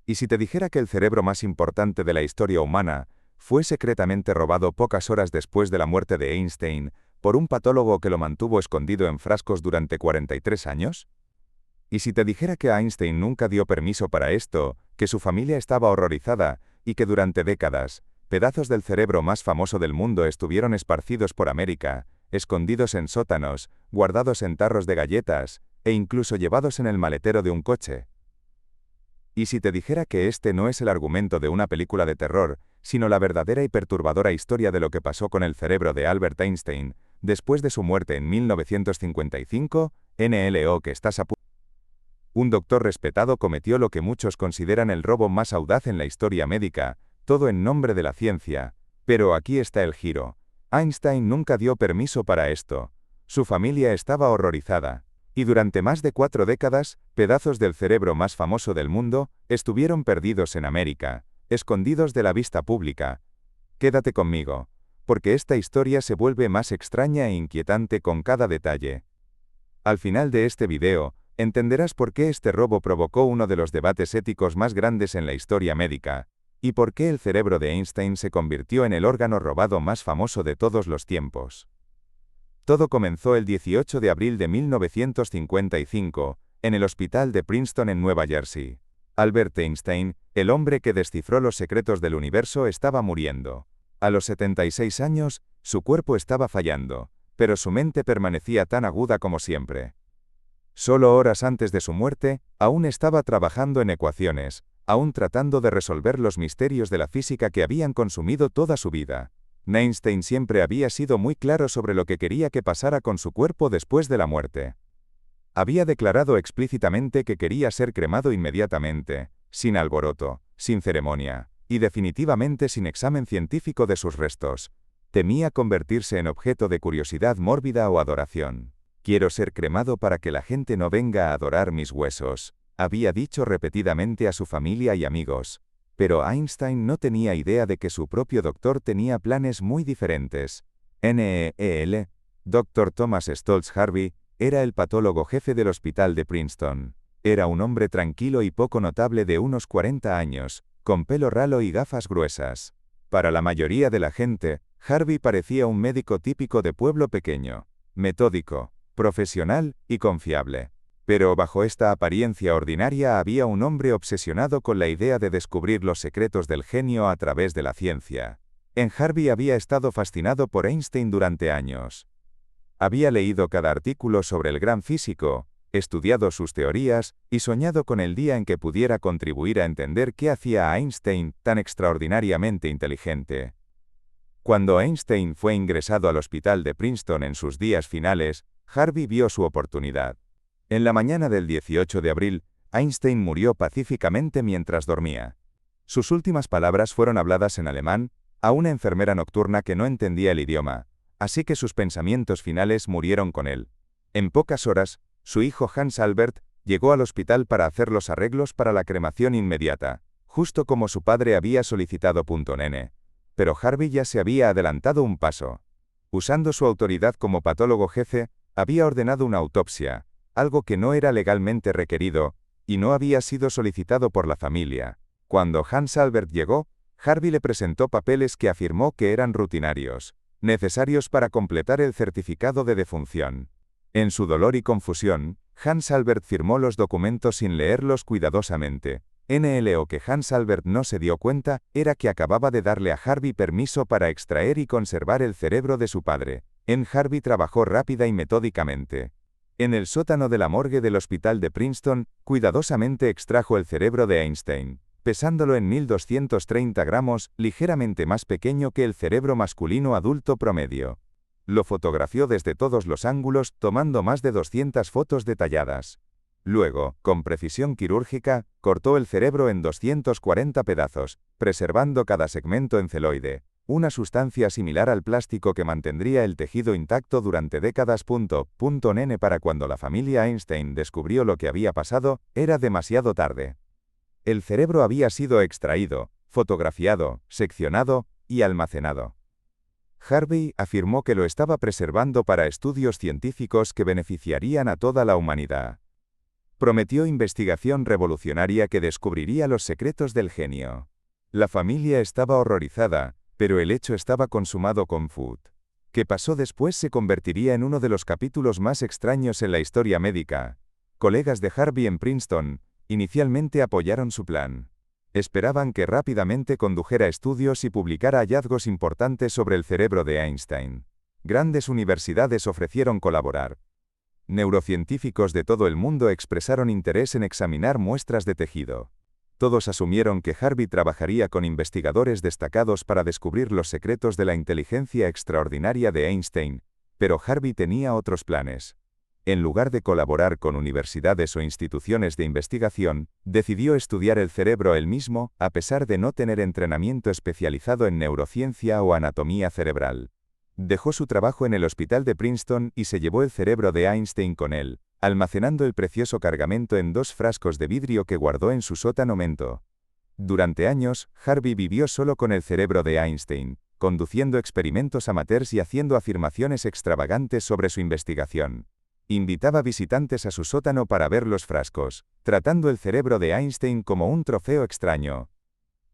¿Y si te dijera que el cerebro más importante de la historia humana fue secretamente robado pocas horas después de la muerte de Einstein por un patólogo que lo mantuvo escondido en frascos durante 43 años? ¿Y si te dijera que Einstein nunca dio permiso para esto, que su familia estaba horrorizada y que durante décadas, pedazos del cerebro más famoso del mundo estuvieron esparcidos por América, escondidos en sótanos, guardados en tarros de galletas e incluso llevados en el maletero de un coche? ¿Y si te dijera que este no es el argumento de una película de terror, sino la verdadera y perturbadora historia de lo que pasó con el cerebro de Albert Einstein, después de su muerte en 1955, NLO que estás a punto? Un doctor respetado cometió lo que muchos consideran el robo más audaz en la historia médica, todo en nombre de la ciencia. Pero aquí está el giro. Einstein nunca dio permiso para esto. Su familia estaba horrorizada. Y durante más de 4 décadas, pedazos del cerebro más famoso del mundo estuvieron perdidos en América, escondidos de la vista pública. Quédate conmigo, porque esta historia se vuelve más extraña e inquietante con cada detalle. Al final de este video, entenderás por qué este robo provocó uno de los debates éticos más grandes en la historia médica, y por qué el cerebro de Einstein se convirtió en el órgano robado más famoso de todos los tiempos. Todo comenzó el 18 de abril de 1955, en el hospital de Princeton en Nueva Jersey. Albert Einstein, el hombre que descifró los secretos del universo, estaba muriendo. A los 76 años, su cuerpo estaba fallando, pero su mente permanecía tan aguda como siempre. Solo horas antes de su muerte, aún estaba trabajando en ecuaciones, aún tratando de resolver los misterios de la física que habían consumido toda su vida. Einstein siempre había sido muy claro sobre lo que quería que pasara con su cuerpo después de la muerte. Había declarado explícitamente que quería ser cremado inmediatamente, sin alboroto, sin ceremonia, y definitivamente sin examen científico de sus restos. Temía convertirse en objeto de curiosidad mórbida o adoración. Quiero ser cremado para que la gente no venga a adorar mis huesos, había dicho repetidamente a su familia y amigos. Pero Einstein no tenía idea de que su propio doctor tenía planes muy diferentes. NEL, Dr. Thomas Stoltz Harvey, era el patólogo jefe del hospital de Princeton. Era un hombre tranquilo y poco notable de unos 40 años, con pelo ralo y gafas gruesas. Para la mayoría de la gente, Harvey parecía un médico típico de pueblo pequeño, metódico, profesional y confiable. Pero bajo esta apariencia ordinaria había un hombre obsesionado con la idea de descubrir los secretos del genio a través de la ciencia. Harvey había estado fascinado por Einstein durante años. Había leído cada artículo sobre el gran físico, estudiado sus teorías y soñado con el día en que pudiera contribuir a entender qué hacía a Einstein tan extraordinariamente inteligente. Cuando Einstein fue ingresado al hospital de Princeton en sus días finales, Harvey vio su oportunidad. En la mañana del 18 de abril, Einstein murió pacíficamente mientras dormía. Sus últimas palabras fueron habladas en alemán, a una enfermera nocturna que no entendía el idioma, así que sus pensamientos finales murieron con él. En pocas horas, su hijo Hans Albert llegó al hospital para hacer los arreglos para la cremación inmediata, justo como su padre había solicitado. Pero Harvey ya se había adelantado un paso. Usando su autoridad como patólogo jefe, había ordenado una autopsia, algo que no era legalmente requerido, y no había sido solicitado por la familia. Cuando Hans Albert llegó, Harvey le presentó papeles que afirmó que eran rutinarios, necesarios para completar el certificado de defunción. En su dolor y confusión, Hans Albert firmó los documentos sin leerlos cuidadosamente. Lo que Hans Albert no se dio cuenta era que acababa de darle a Harvey permiso para extraer y conservar el cerebro de su padre. Harvey trabajó rápida y metódicamente. En el sótano de la morgue del hospital de Princeton, cuidadosamente extrajo el cerebro de Einstein, pesándolo en 1230 gramos, ligeramente más pequeño que el cerebro masculino adulto promedio. Lo fotografió desde todos los ángulos, tomando más de 200 fotos detalladas. Luego, con precisión quirúrgica, cortó el cerebro en 240 pedazos, preservando cada segmento en celoide, una sustancia similar al plástico que mantendría el tejido intacto durante décadas. Para cuando la familia Einstein descubrió lo que había pasado, era demasiado tarde. El cerebro había sido extraído, fotografiado, seccionado y almacenado. Harvey afirmó que lo estaba preservando para estudios científicos que beneficiarían a toda la humanidad. Prometió investigación revolucionaria que descubriría los secretos del genio. La familia estaba horrorizada, pero el hecho estaba consumado con Food. ¿Qué pasó después se convertiría en uno de los capítulos más extraños en la historia médica? Colegas de Harvey en Princeton, inicialmente apoyaron su plan. Esperaban que rápidamente condujera estudios y publicara hallazgos importantes sobre el cerebro de Einstein. Grandes universidades ofrecieron colaborar. Neurocientíficos de todo el mundo expresaron interés en examinar muestras de tejido. Todos asumieron que Harvey trabajaría con investigadores destacados para descubrir los secretos de la inteligencia extraordinaria de Einstein, pero Harvey tenía otros planes. En lugar de colaborar con universidades o instituciones de investigación, decidió estudiar el cerebro él mismo, a pesar de no tener entrenamiento especializado en neurociencia o anatomía cerebral. Dejó su trabajo en el hospital de Princeton y se llevó el cerebro de Einstein con él, almacenando el precioso cargamento en 2 frascos de vidrio que guardó en su sótano mento. Durante años, Harvey vivió solo con el cerebro de Einstein, conduciendo experimentos amateurs y haciendo afirmaciones extravagantes sobre su investigación. Invitaba visitantes a su sótano para ver los frascos, tratando el cerebro de Einstein como un trofeo extraño.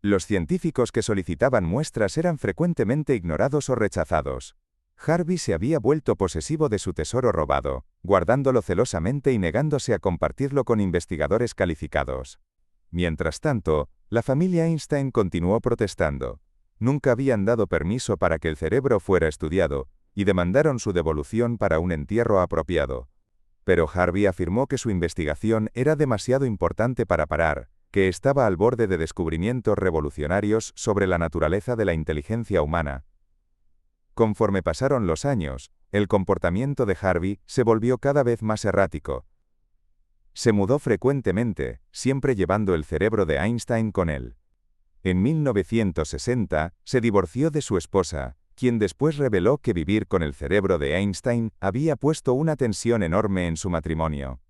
Los científicos que solicitaban muestras eran frecuentemente ignorados o rechazados. Harvey se había vuelto posesivo de su tesoro robado, guardándolo celosamente y negándose a compartirlo con investigadores calificados. Mientras tanto, la familia Einstein continuó protestando. Nunca habían dado permiso para que el cerebro fuera estudiado, y demandaron su devolución para un entierro apropiado. Pero Harvey afirmó que su investigación era demasiado importante para parar, que estaba al borde de descubrimientos revolucionarios sobre la naturaleza de la inteligencia humana. Conforme pasaron los años, el comportamiento de Harvey se volvió cada vez más errático. Se mudó frecuentemente, siempre llevando el cerebro de Einstein con él. En 1960, se divorció de su esposa, quien después reveló que vivir con el cerebro de Einstein había puesto una tensión enorme en su matrimonio.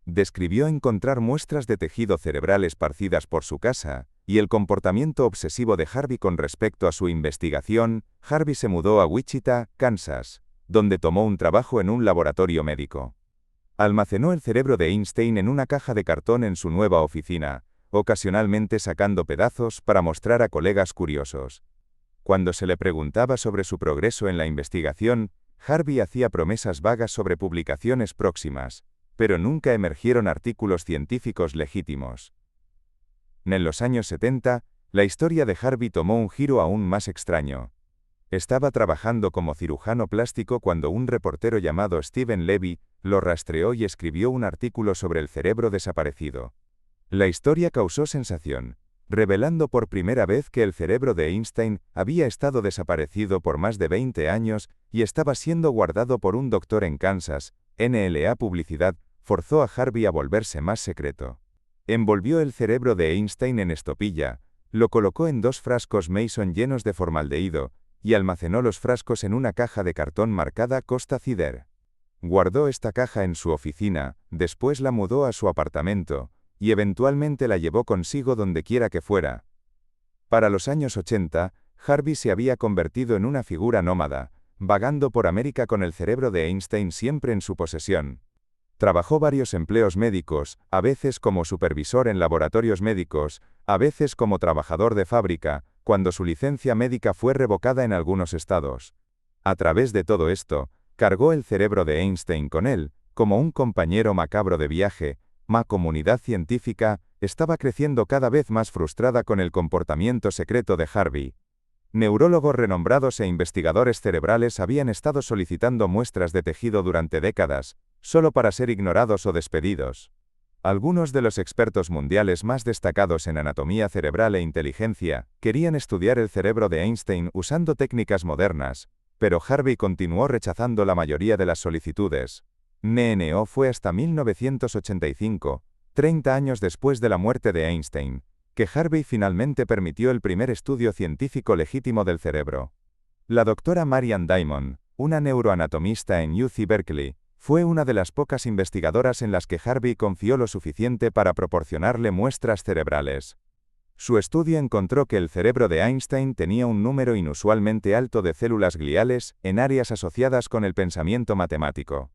Describió encontrar muestras de tejido cerebral esparcidas por su casa, y el comportamiento obsesivo de Harvey con respecto a su investigación. Harvey se mudó a Wichita, Kansas, donde tomó un trabajo en un laboratorio médico. Almacenó el cerebro de Einstein en una caja de cartón en su nueva oficina, ocasionalmente sacando pedazos para mostrar a colegas curiosos. Cuando se le preguntaba sobre su progreso en la investigación, Harvey hacía promesas vagas sobre publicaciones próximas, pero nunca emergieron artículos científicos legítimos. En los años 70, la historia de Harvey tomó un giro aún más extraño. Estaba trabajando como cirujano plástico cuando un reportero llamado Steven Levy lo rastreó y escribió un artículo sobre el cerebro desaparecido. La historia causó sensación, revelando por primera vez que el cerebro de Einstein había estado desaparecido por más de 20 años y estaba siendo guardado por un doctor en Kansas. NLA Publicidad forzó a Harvey a volverse más secreto. Envolvió el cerebro de Einstein en estopilla, lo colocó en 2 frascos Mason llenos de formaldehído, y almacenó los frascos en una caja de cartón marcada Costa Cider. Guardó esta caja en su oficina, después la mudó a su apartamento, y eventualmente la llevó consigo donde quiera que fuera. Para los años 80, Harvey se había convertido en una figura nómada, vagando por América con el cerebro de Einstein siempre en su posesión. Trabajó varios empleos médicos, a veces como supervisor en laboratorios médicos, a veces como trabajador de fábrica, cuando su licencia médica fue revocada en algunos estados. A través de todo esto, cargó el cerebro de Einstein con él, como un compañero macabro de viaje. La comunidad científica estaba creciendo cada vez más frustrada con el comportamiento secreto de Harvey. Neurólogos renombrados e investigadores cerebrales habían estado solicitando muestras de tejido durante décadas, solo para ser ignorados o despedidos. Algunos de los expertos mundiales más destacados en anatomía cerebral e inteligencia querían estudiar el cerebro de Einstein usando técnicas modernas, pero Harvey continuó rechazando la mayoría de las solicitudes. No fue hasta 1985, 30 años después de la muerte de Einstein, que Harvey finalmente permitió el primer estudio científico legítimo del cerebro. La doctora Marian Diamond, una neuroanatomista en UC Berkeley, fue una de las pocas investigadoras en las que Harvey confió lo suficiente para proporcionarle muestras cerebrales. Su estudio encontró que el cerebro de Einstein tenía un número inusualmente alto de células gliales en áreas asociadas con el pensamiento matemático.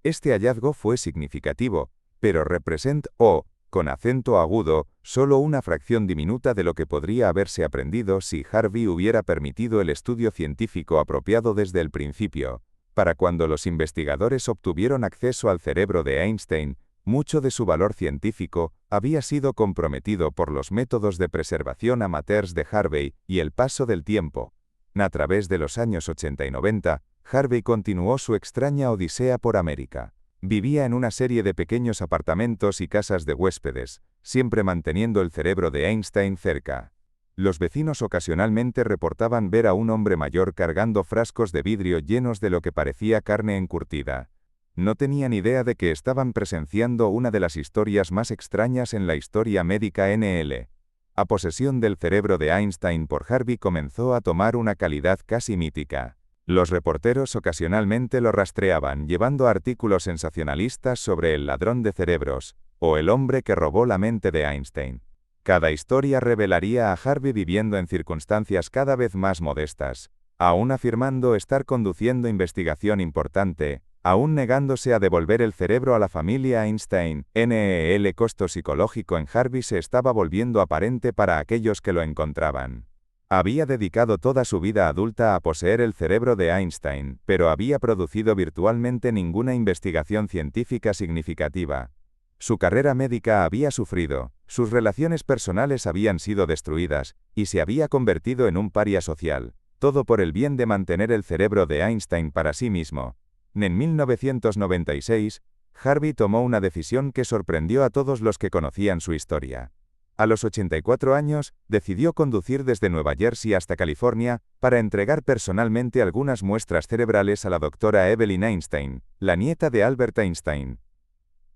Este hallazgo fue significativo, pero represent o, con acento agudo, solo una fracción diminuta de lo que podría haberse aprendido si Harvey hubiera permitido el estudio científico apropiado desde el principio. Para cuando los investigadores obtuvieron acceso al cerebro de Einstein, mucho de su valor científico había sido comprometido por los métodos de preservación amateurs de Harvey y el paso del tiempo. A través de los años 80 y 90, Harvey continuó su extraña odisea por América. Vivía en una serie de pequeños apartamentos y casas de huéspedes, siempre manteniendo el cerebro de Einstein cerca. Los vecinos ocasionalmente reportaban ver a un hombre mayor cargando frascos de vidrio llenos de lo que parecía carne encurtida. No tenían idea de que estaban presenciando una de las historias más extrañas en la historia médica. La posesión del cerebro de Einstein por Harvey comenzó a tomar una calidad casi mítica. Los reporteros ocasionalmente lo rastreaban, llevando artículos sensacionalistas sobre el ladrón de cerebros, o el hombre que robó la mente de Einstein. Cada historia revelaría a Harvey viviendo en circunstancias cada vez más modestas, aún afirmando estar conduciendo investigación importante, aún negándose a devolver el cerebro a la familia Einstein. El costo psicológico en Harvey se estaba volviendo aparente para aquellos que lo encontraban. Había dedicado toda su vida adulta a poseer el cerebro de Einstein, pero había producido virtualmente ninguna investigación científica significativa. Su carrera médica había sufrido, sus relaciones personales habían sido destruidas, y se había convertido en un paria social, todo por el bien de mantener el cerebro de Einstein para sí mismo. En 1996, Harvey tomó una decisión que sorprendió a todos los que conocían su historia. A los 84 años, decidió conducir desde Nueva Jersey hasta California para entregar personalmente algunas muestras cerebrales a la doctora Evelyn Einstein, la nieta de Albert Einstein.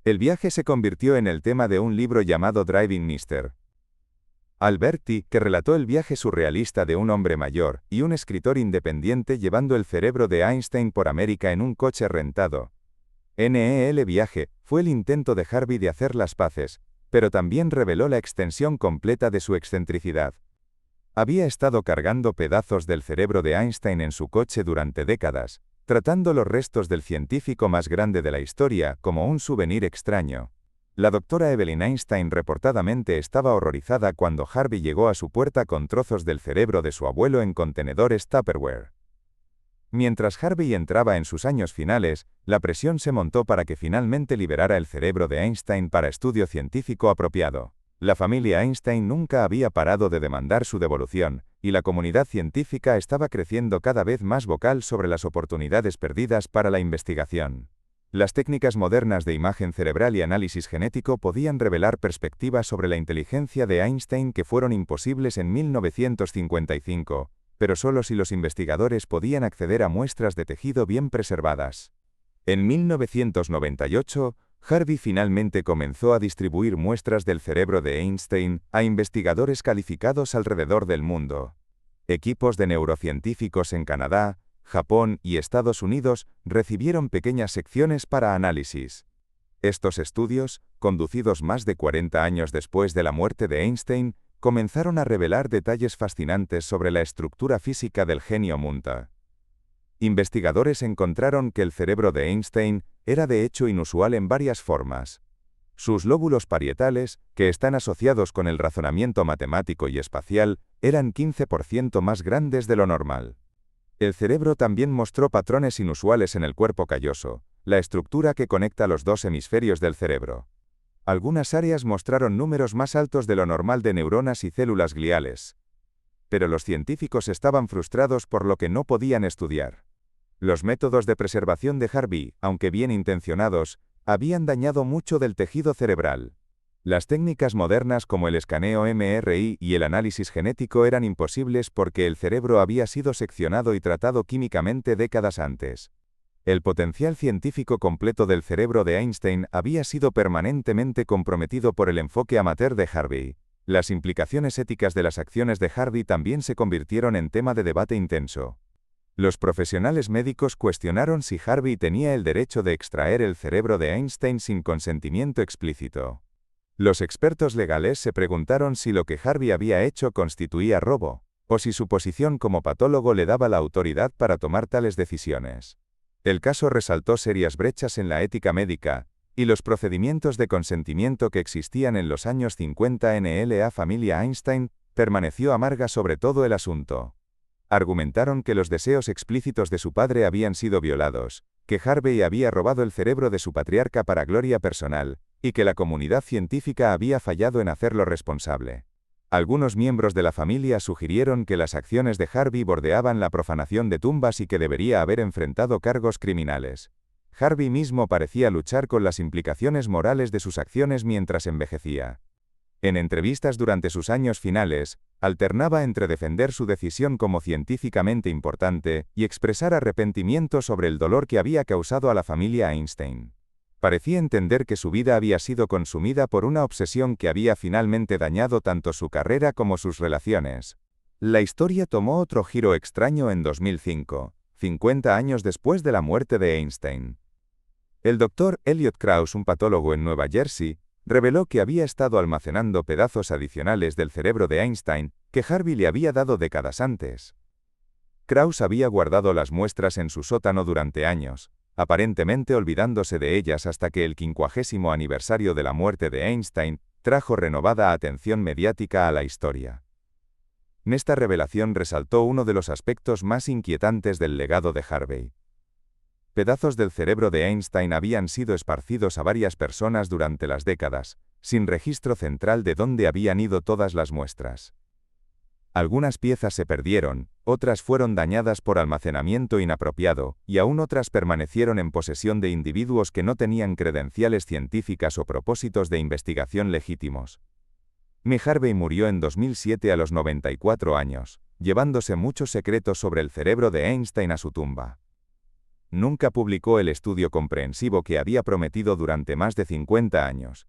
El viaje se convirtió en el tema de un libro llamado Driving Mr. Alberti, que relató el viaje surrealista de un hombre mayor y un escritor independiente llevando el cerebro de Einstein por América en un coche rentado. El viaje fue el intento de Harvey de hacer las paces, pero también reveló la extensión completa de su excentricidad. Había estado cargando pedazos del cerebro de Einstein en su coche durante décadas, tratando los restos del científico más grande de la historia como un souvenir extraño. La doctora Evelyn Einstein reportadamente estaba horrorizada cuando Harvey llegó a su puerta con trozos del cerebro de su abuelo en contenedores Tupperware. Mientras Harvey entraba en sus años finales, la presión se montó para que finalmente liberara el cerebro de Einstein para estudio científico apropiado. La familia Einstein nunca había parado de demandar su devolución, y la comunidad científica estaba creciendo cada vez más vocal sobre las oportunidades perdidas para la investigación. Las técnicas modernas de imagen cerebral y análisis genético podían revelar perspectivas sobre la inteligencia de Einstein que fueron imposibles en 1955. Pero solo si los investigadores podían acceder a muestras de tejido bien preservadas. En 1998, Harvey finalmente comenzó a distribuir muestras del cerebro de Einstein a investigadores calificados alrededor del mundo. Equipos de neurocientíficos en Canadá, Japón y Estados Unidos recibieron pequeñas secciones para análisis. Estos estudios, conducidos más de 40 años después de la muerte de Einstein, comenzaron a revelar detalles fascinantes sobre la estructura física del genio Munta. Investigadores encontraron que el cerebro de Einstein era de hecho inusual en varias formas. Sus lóbulos parietales, que están asociados con el razonamiento matemático y espacial, eran 15% más grandes de lo normal. El cerebro también mostró patrones inusuales en el cuerpo calloso, la estructura que conecta los dos hemisferios del cerebro. Algunas áreas mostraron números más altos de lo normal de neuronas y células gliales. Pero los científicos estaban frustrados por lo que no podían estudiar. Los métodos de preservación de Harvey, aunque bien intencionados, habían dañado mucho del tejido cerebral. Las técnicas modernas como el escaneo MRI y el análisis genético eran imposibles porque el cerebro había sido seccionado y tratado químicamente décadas antes. El potencial científico completo del cerebro de Einstein había sido permanentemente comprometido por el enfoque amateur de Harvey. Las implicaciones éticas de las acciones de Harvey también se convirtieron en tema de debate intenso. Los profesionales médicos cuestionaron si Harvey tenía el derecho de extraer el cerebro de Einstein sin consentimiento explícito. Los expertos legales se preguntaron si lo que Harvey había hecho constituía robo, o si su posición como patólogo le daba la autoridad para tomar tales decisiones. El caso resaltó serias brechas en la ética médica, y los procedimientos de consentimiento que existían en los años 50 en la familia Einstein, permaneció amarga sobre todo el asunto. Argumentaron que los deseos explícitos de su padre habían sido violados, que Harvey había robado el cerebro de su patriarca para gloria personal, y que la comunidad científica había fallado en hacerlo responsable. Algunos miembros de la familia sugirieron que las acciones de Harvey bordeaban la profanación de tumbas y que debería haber enfrentado cargos criminales. Harvey mismo parecía luchar con las implicaciones morales de sus acciones mientras envejecía. En entrevistas durante sus años finales, alternaba entre defender su decisión como científicamente importante y expresar arrepentimiento sobre el dolor que había causado a la familia Einstein. Parecía entender que su vida había sido consumida por una obsesión que había finalmente dañado tanto su carrera como sus relaciones. La historia tomó otro giro extraño en 2005, 50 años después de la muerte de Einstein. El doctor Elliot Krauss, un patólogo en Nueva Jersey, reveló que había estado almacenando pedazos adicionales del cerebro de Einstein que Harvey le había dado décadas antes. Krauss había guardado las muestras en su sótano durante años, aparentemente olvidándose de ellas hasta que el 50º aniversario de la muerte de Einstein trajo renovada atención mediática a la historia. Esta revelación resaltó uno de los aspectos más inquietantes del legado de Harvey. Pedazos del cerebro de Einstein habían sido esparcidos a varias personas durante las décadas, sin registro central de dónde habían ido todas las muestras. Algunas piezas se perdieron, otras fueron dañadas por almacenamiento inapropiado, y aún otras permanecieron en posesión de individuos que no tenían credenciales científicas o propósitos de investigación legítimos. Harvey murió en 2007 a los 94 años, llevándose muchos secretos sobre el cerebro de Einstein a su tumba. Nunca publicó el estudio comprensivo que había prometido durante más de 50 años.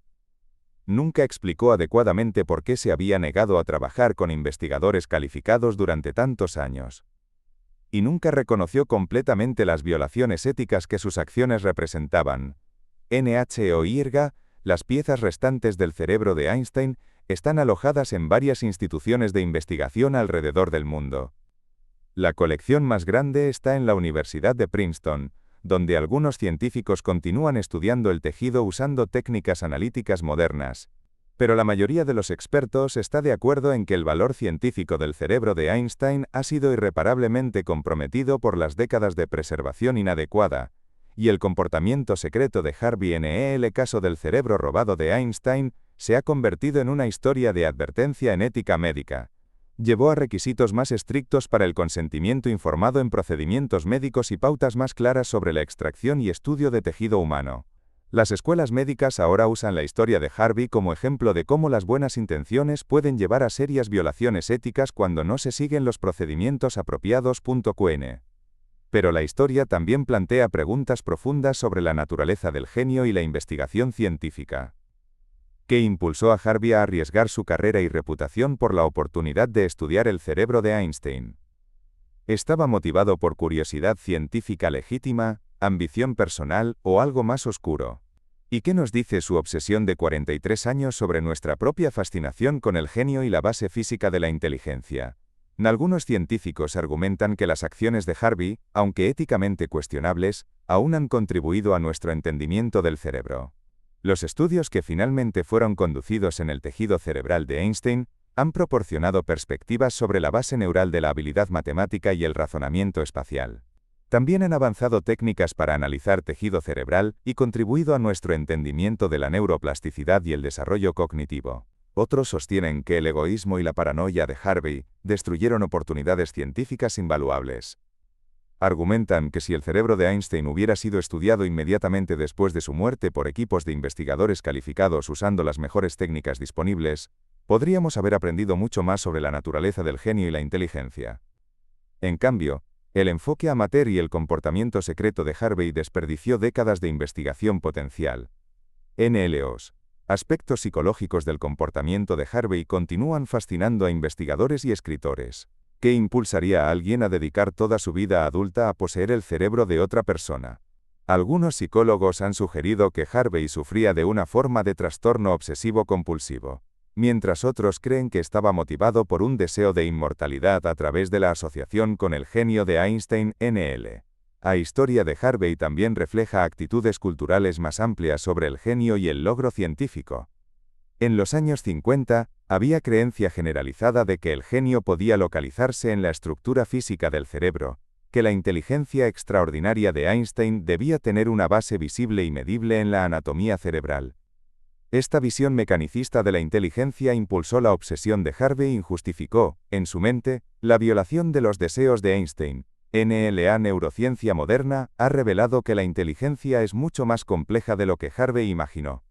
Nunca explicó adecuadamente por qué se había negado a trabajar con investigadores calificados durante tantos años. Y nunca reconoció completamente las violaciones éticas que sus acciones representaban. NHOIRGA, las piezas restantes del cerebro de Einstein, están alojadas en varias instituciones de investigación alrededor del mundo. La colección más grande está en la Universidad de Princeton, donde algunos científicos continúan estudiando el tejido usando técnicas analíticas modernas. Pero la mayoría de los expertos está de acuerdo en que el valor científico del cerebro de Einstein ha sido irreparablemente comprometido por las décadas de preservación inadecuada, y el comportamiento secreto de Harvey en el caso del cerebro robado de Einstein se ha convertido en una historia de advertencia en ética médica. Llevó a requisitos más estrictos para el consentimiento informado en procedimientos médicos y pautas más claras sobre la extracción y estudio de tejido humano. Las escuelas médicas ahora usan la historia de Harvey como ejemplo de cómo las buenas intenciones pueden llevar a serias violaciones éticas cuando no se siguen los procedimientos apropiados. QN. Pero la historia también plantea preguntas profundas sobre la naturaleza del genio y la investigación científica. ¿Qué impulsó a Harvey a arriesgar su carrera y reputación por la oportunidad de estudiar el cerebro de Einstein? ¿Estaba motivado por curiosidad científica legítima, ambición personal o algo más oscuro? ¿Y qué nos dice su obsesión de 43 años sobre nuestra propia fascinación con el genio y la base física de la inteligencia? Algunos científicos argumentan que las acciones de Harvey, aunque éticamente cuestionables, aún han contribuido a nuestro entendimiento del cerebro. Los estudios que finalmente fueron conducidos en el tejido cerebral de Einstein han proporcionado perspectivas sobre la base neural de la habilidad matemática y el razonamiento espacial. También han avanzado técnicas para analizar tejido cerebral y contribuido a nuestro entendimiento de la neuroplasticidad y el desarrollo cognitivo. Otros sostienen que el egoísmo y la paranoia de Harvey destruyeron oportunidades científicas invaluables. Argumentan que si el cerebro de Einstein hubiera sido estudiado inmediatamente después de su muerte por equipos de investigadores calificados usando las mejores técnicas disponibles, podríamos haber aprendido mucho más sobre la naturaleza del genio y la inteligencia. En cambio, el enfoque amateur y el comportamiento secreto de Harvey desperdició décadas de investigación potencial. NLOs. Aspectos psicológicos del comportamiento de Harvey continúan fascinando a investigadores y escritores. ¿Qué impulsaría a alguien a dedicar toda su vida adulta a poseer el cerebro de otra persona? Algunos psicólogos han sugerido que Harvey sufría de una forma de trastorno obsesivo-compulsivo, mientras otros creen que estaba motivado por un deseo de inmortalidad a través de la asociación con el genio de Einstein. NL. La historia de Harvey también refleja actitudes culturales más amplias sobre el genio y el logro científico. En los años 50, había creencia generalizada de que el genio podía localizarse en la estructura física del cerebro, que la inteligencia extraordinaria de Einstein debía tener una base visible y medible en la anatomía cerebral. Esta visión mecanicista de la inteligencia impulsó la obsesión de Harvey y justificó, en su mente, la violación de los deseos de Einstein. La neurociencia moderna ha revelado que la inteligencia es mucho más compleja de lo que Harvey imaginó.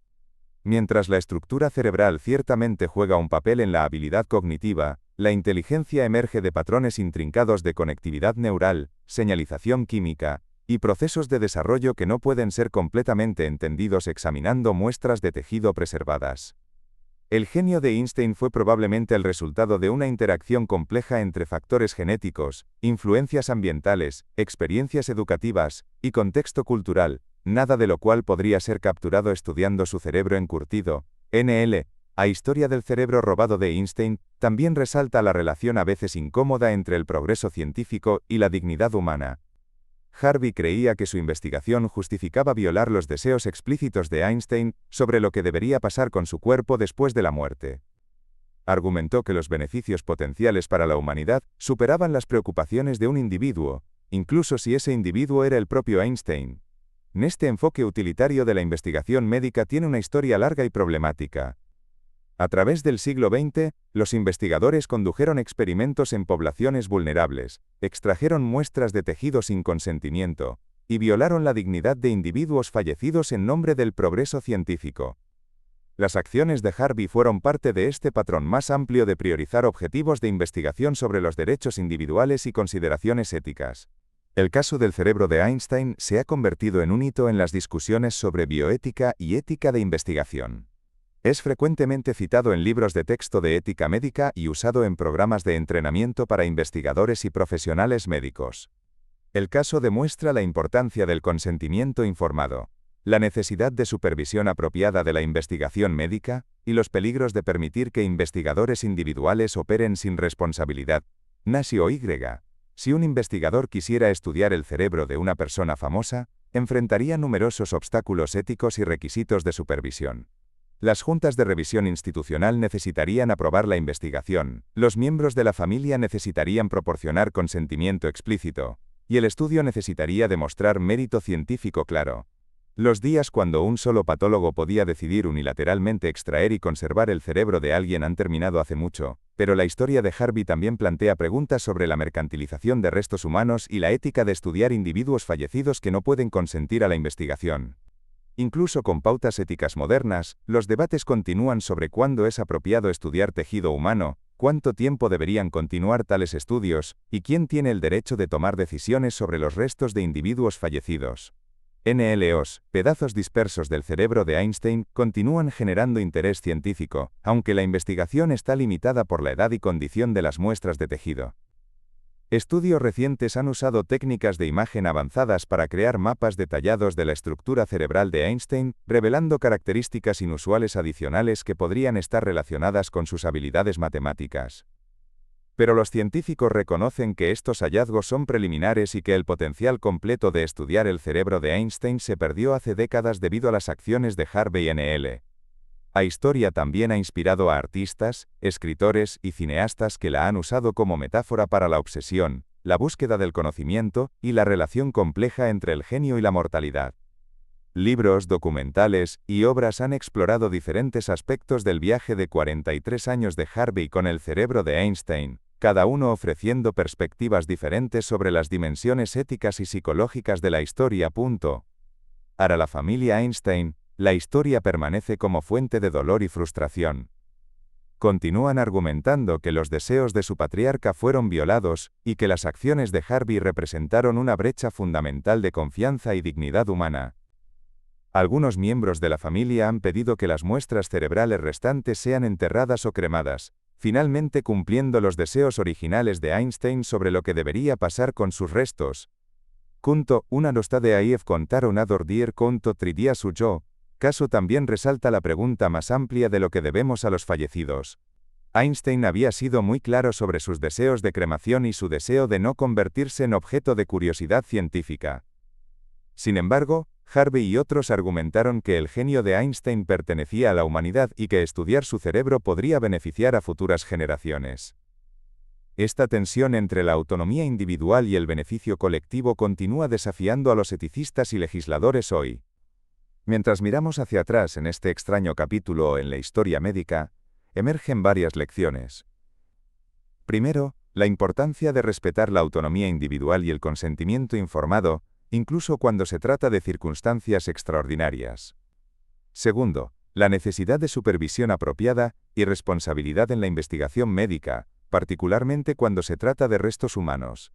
Mientras la estructura cerebral ciertamente juega un papel en la habilidad cognitiva, la inteligencia emerge de patrones intrincados de conectividad neural, señalización química, y procesos de desarrollo que no pueden ser completamente entendidos examinando muestras de tejido preservadas. El genio de Einstein fue probablemente el resultado de una interacción compleja entre factores genéticos, influencias ambientales, experiencias educativas, y contexto cultural, nada de lo cual podría ser capturado estudiando su cerebro encurtido. La historia del cerebro robado de Einstein también resalta la relación a veces incómoda entre el progreso científico y la dignidad humana. Harvey creía que su investigación justificaba violar los deseos explícitos de Einstein sobre lo que debería pasar con su cuerpo después de la muerte. Argumentó que los beneficios potenciales para la humanidad superaban las preocupaciones de un individuo, incluso si ese individuo era el propio Einstein. Este enfoque utilitario de la investigación médica tiene una historia larga y problemática. A través del siglo XX, los investigadores condujeron experimentos en poblaciones vulnerables, extrajeron muestras de tejido sin consentimiento, y violaron la dignidad de individuos fallecidos en nombre del progreso científico. Las acciones de Harvey fueron parte de este patrón más amplio de priorizar objetivos de investigación sobre los derechos individuales y consideraciones éticas. El caso del cerebro de Einstein se ha convertido en un hito en las discusiones sobre bioética y ética de investigación. Es frecuentemente citado en libros de texto de ética médica y usado en programas de entrenamiento para investigadores y profesionales médicos. El caso demuestra la importancia del consentimiento informado, la necesidad de supervisión apropiada de la investigación médica, y los peligros de permitir que investigadores individuales operen sin responsabilidad. Nasio Y. Si un investigador quisiera estudiar el cerebro de una persona famosa, enfrentaría numerosos obstáculos éticos y requisitos de supervisión. Las juntas de revisión institucional necesitarían aprobar la investigación, los miembros de la familia necesitarían proporcionar consentimiento explícito, y el estudio necesitaría demostrar mérito científico claro. Los días cuando un solo patólogo podía decidir unilateralmente extraer y conservar el cerebro de alguien han terminado hace mucho, pero la historia de Harvey también plantea preguntas sobre la mercantilización de restos humanos y la ética de estudiar individuos fallecidos que no pueden consentir a la investigación. Incluso con pautas éticas modernas, los debates continúan sobre cuándo es apropiado estudiar tejido humano, cuánto tiempo deberían continuar tales estudios, y quién tiene el derecho de tomar decisiones sobre los restos de individuos fallecidos. Los pedazos dispersos del cerebro de Einstein continúan generando interés científico, aunque la investigación está limitada por la edad y condición de las muestras de tejido. Estudios recientes han usado técnicas de imagen avanzadas para crear mapas detallados de la estructura cerebral de Einstein, revelando características inusuales adicionales que podrían estar relacionadas con sus habilidades matemáticas. Pero los científicos reconocen que estos hallazgos son preliminares y que el potencial completo de estudiar el cerebro de Einstein se perdió hace décadas debido a las acciones de Harvey. La historia también ha inspirado a artistas, escritores y cineastas que la han usado como metáfora para la obsesión, la búsqueda del conocimiento y la relación compleja entre el genio y la mortalidad. Libros, documentales y obras han explorado diferentes aspectos del viaje de 43 años de Harvey con el cerebro de Einstein, cada uno ofreciendo perspectivas diferentes sobre las dimensiones éticas y psicológicas de la historia. Para la familia Einstein, la historia permanece como fuente de dolor y frustración. Continúan argumentando que los deseos de su patriarca fueron violados, y que las acciones de Harvey representaron una brecha fundamental de confianza y dignidad humana. Algunos miembros de la familia han pedido que las muestras cerebrales restantes sean enterradas o cremadas, finalmente cumpliendo los deseos originales de Einstein sobre lo que debería pasar con sus restos. Una nostade AIF contaron ador dir conto tridia suyo. Caso también resalta la pregunta más amplia de lo que debemos a los fallecidos. Einstein había sido muy claro sobre sus deseos de cremación y su deseo de no convertirse en objeto de curiosidad científica. Sin embargo, Harvey y otros argumentaron que el genio de Einstein pertenecía a la humanidad y que estudiar su cerebro podría beneficiar a futuras generaciones. Esta tensión entre la autonomía individual y el beneficio colectivo continúa desafiando a los eticistas y legisladores hoy. Mientras miramos hacia atrás en este extraño capítulo en la historia médica, emergen varias lecciones. Primero, la importancia de respetar la autonomía individual y el consentimiento informado, incluso cuando se trata de circunstancias extraordinarias. Segundo, la necesidad de supervisión apropiada y responsabilidad en la investigación médica, particularmente cuando se trata de restos humanos.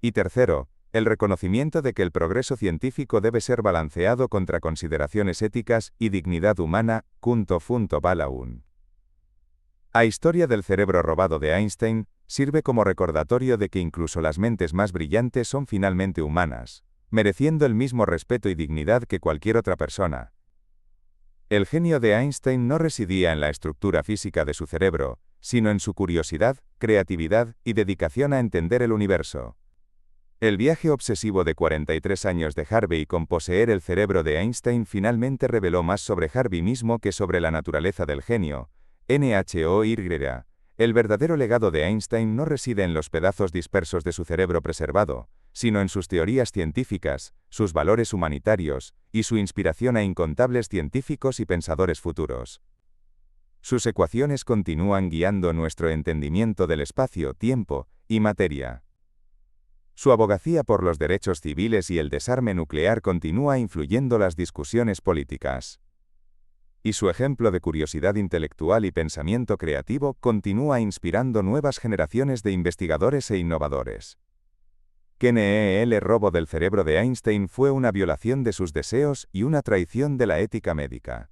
Y tercero, el reconocimiento de que el progreso científico debe ser balanceado contra consideraciones éticas y dignidad humana. Balaun. La historia del cerebro robado de Einstein sirve como recordatorio de que incluso las mentes más brillantes son finalmente humanas, mereciendo el mismo respeto y dignidad que cualquier otra persona. El genio de Einstein no residía en la estructura física de su cerebro, sino en su curiosidad, creatividad y dedicación a entender el universo. El viaje obsesivo de 43 años de Harvey con poseer el cerebro de Einstein finalmente reveló más sobre Harvey mismo que sobre la naturaleza del genio. NHOY. El verdadero legado de Einstein no reside en los pedazos dispersos de su cerebro preservado, sino en sus teorías científicas, sus valores humanitarios, y su inspiración a incontables científicos y pensadores futuros. Sus ecuaciones continúan guiando nuestro entendimiento del espacio, tiempo y materia. Su abogacía por los derechos civiles y el desarme nuclear continúa influyendo las discusiones políticas. Y su ejemplo de curiosidad intelectual y pensamiento creativo continúa inspirando nuevas generaciones de investigadores e innovadores. El robo del cerebro de Einstein fue una violación de sus deseos y una traición de la ética médica.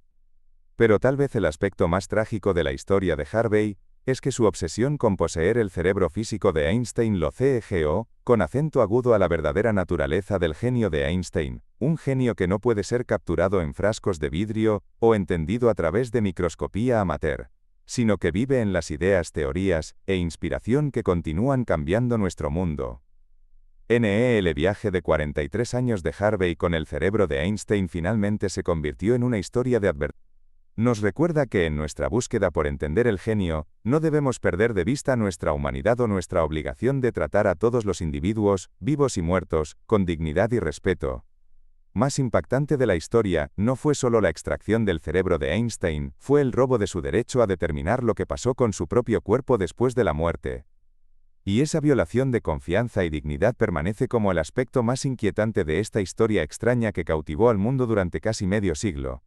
Pero tal vez el aspecto más trágico de la historia de Harvey es que su obsesión con poseer el cerebro físico de Einstein lo cegó, con acento agudo a la verdadera naturaleza del genio de Einstein, un genio que no puede ser capturado en frascos de vidrio o entendido a través de microscopía amateur, sino que vive en las ideas, teorías e inspiración que continúan cambiando nuestro mundo. El viaje de 43 años de Harvey con el cerebro de Einstein finalmente se convirtió en una historia de advertencia. Nos recuerda que en nuestra búsqueda por entender el genio, no debemos perder de vista nuestra humanidad o nuestra obligación de tratar a todos los individuos, vivos y muertos, con dignidad y respeto. Más impactante de la historia, no fue solo la extracción del cerebro de Einstein, fue el robo de su derecho a determinar lo que pasó con su propio cuerpo después de la muerte. Y esa violación de confianza y dignidad permanece como el aspecto más inquietante de esta historia extraña que cautivó al mundo durante casi medio siglo.